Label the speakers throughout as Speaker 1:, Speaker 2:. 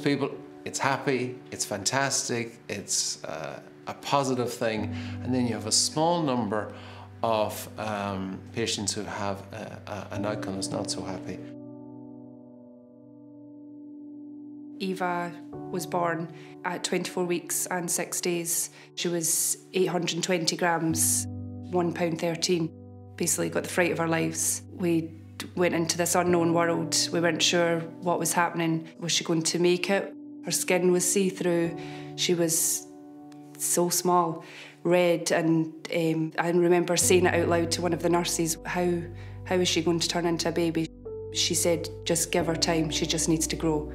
Speaker 1: most people, it's happy, it's fantastic, it's a positive thing, and then you have a small number of patients who have an outcome that's not so happy.
Speaker 2: Eva was born at 24 weeks and 6 days. She was 820 grams, £1.13. Basically got the fright of our lives. We went into this unknown world. We weren't sure what was happening. Was she going to make it? Her skin was see-through. She was so small, red, and I remember saying it out loud to one of the nurses, how is she going to turn into a baby? She said, just give her time, she just needs to grow.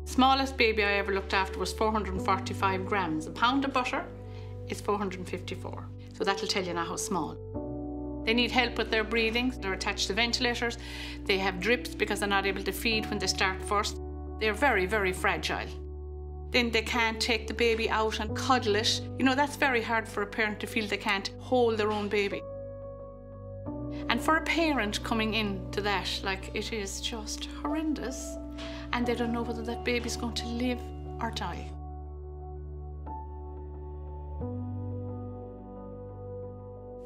Speaker 3: Smallest baby I ever looked after was 445 grams. A pound of butter is 454. So that'll tell you now how small. They need help with their breathing. They're attached to ventilators. They have drips because they're not able to feed when they start first. They're very, very fragile. Then they can't take the baby out and cuddle it. You know, that's very hard for a parent to feel they can't hold their own baby. And for a parent coming into that, like, it is just horrendous. And they don't know whether that baby's going to live or die.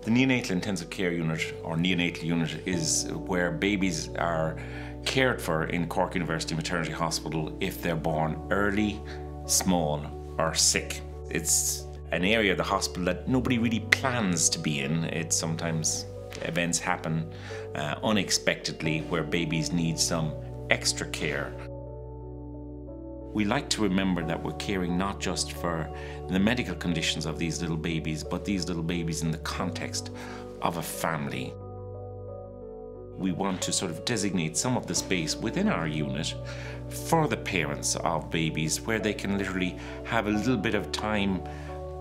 Speaker 4: The neonatal intensive care unit, or neonatal unit, is where babies are cared for in Cork University Maternity Hospital if they're born early, small or sick. It's an area of the hospital that nobody really plans to be in. It's sometimes events happen unexpectedly where babies need some extra care. We like to remember that we're caring not just for the medical conditions of these little babies, but these little babies in the context of a family. We want to sort of designate some of the space within our unit for the parents of babies where they can literally have a little bit of time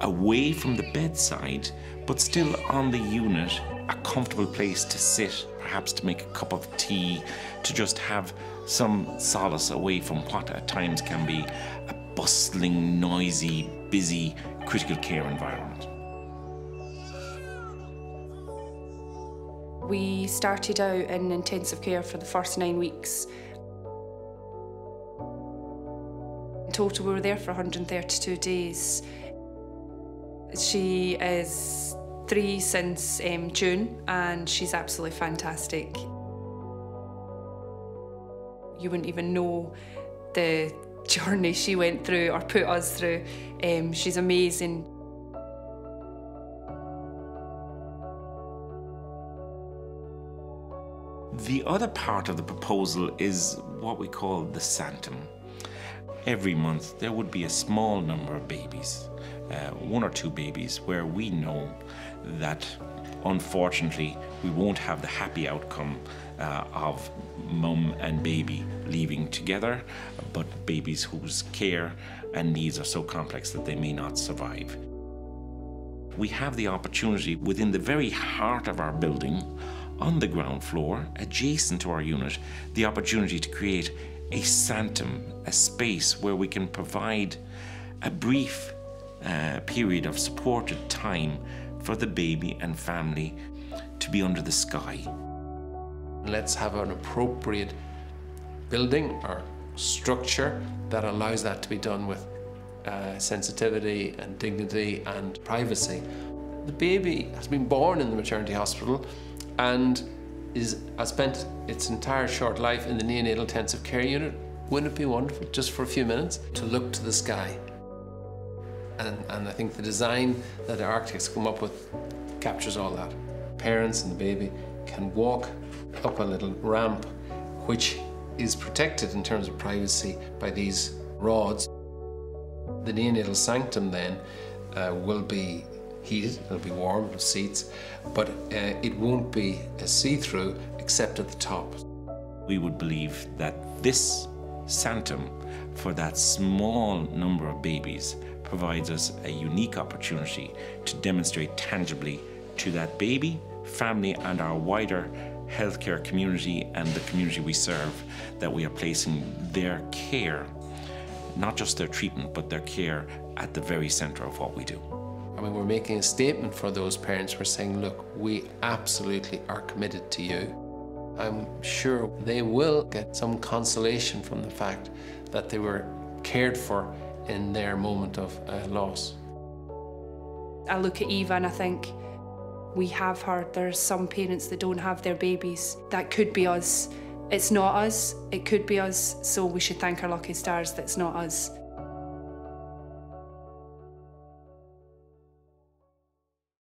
Speaker 4: away from the bedside, but still on the unit, a comfortable place to sit, perhaps to make a cup of tea, to just have some solace away from what at times can be a bustling, noisy, busy, critical care environment.
Speaker 2: We started out in intensive care for the first 9 weeks. In total, we were there for 132 days. She is 3 since June, and she's absolutely fantastic. You wouldn't even know the journey she went through or put us through. She's amazing.
Speaker 4: The other part of the proposal is what we call the Sanctum. Every month there would be a small number of babies, 1 or 2 babies, where we know that unfortunately we won't have the happy outcome of mum and baby leaving together, but babies whose care and needs are so complex that they may not survive. We have the opportunity within the very heart of our building, on the ground floor, adjacent to our unit, the opportunity to create a sanctum, a space where we can provide a brief period of supported time for the baby and family to be under the sky.
Speaker 1: Let's have an appropriate building or structure that allows that to be done with sensitivity and dignity and privacy. The baby has been born in the maternity hospital and has spent its entire short life in the neonatal intensive care unit. Wouldn't it be wonderful, just for a few minutes, to look to the sky? And I think the design that the architects come up with captures all that. Parents and the baby can walk up a little ramp, which is protected in terms of privacy by these rods. The neonatal sanctum then will be heated, it'll be warm, it'll have seats, but it won't be a see-through except at the top.
Speaker 4: We would believe that this sanctum, for that small number of babies, provides us a unique opportunity to demonstrate tangibly to that baby, family and our wider healthcare community and the community we serve that we are placing their care, not just their treatment, but their care at the very centre of what we do.
Speaker 1: I mean, we're making a statement for those parents. We're saying, look, we absolutely are committed to you. I'm sure they will get some consolation from the fact that they were cared for in their moment of loss.
Speaker 2: I look at Eva and I think, we have her. There's some parents that don't have their babies. That could be us. It's not us, it could be us, so we should thank our lucky stars that it's not us.